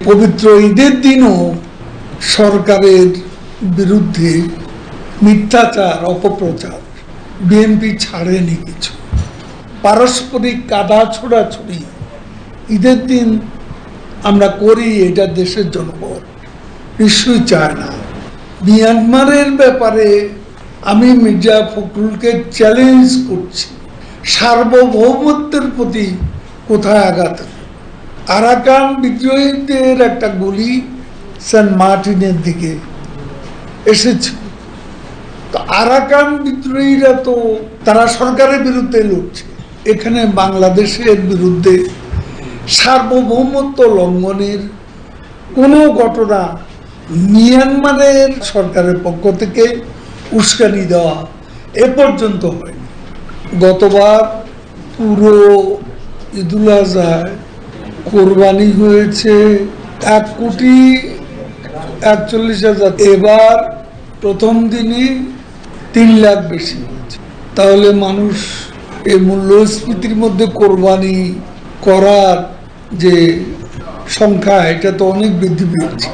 পবিত্র ঈদের দিনও সরকারের বিরুদ্ধে মিথ্যাচার অপপ্রচার বিএনপি ছাড়েনি কিছু। পারস্পরিক কাদা ছোড়াছুড়ি ঈদের দিন আমরা করি, এটা দেশের জনগণ নিশ্চয়ই চায় না। মিয়ানমারের ব্যাপারে আমি মির্জা ফখরুলকে চ্যালেঞ্জ করছি, সার্বভৌমত্বের প্রতি কোথায় আঘাত। আরাকান বিদ্রোহীদের একটা গুলি সেন্ট মার্টিনের দিকে এসেছে, তো আরাকান বিদ্রোহীরা তো তারা সরকারের বিরুদ্ধে লড়ছে। এখানে বাংলাদেশের বিরুদ্ধে সার্বভৌমত্ব লঙ্ঘনের কোনো ঘটনা মিয়ানমারের সরকারের পক্ষ থেকে উস্কানি দেওয়া এ পর্যন্ত হয়নি। গতবার পুরো ঈদুল আজহায় কোরবানি হয়েছে 1,41,00,000। এবার প্রথম দিনই 3 লাখ বেশি হয়েছে। তাহলে মানুষ এই মূল্যস্ফীতির মধ্যে কোরবানি করার যে সংখ্যা, এটা তো অনেক বৃদ্ধি পেয়েছে।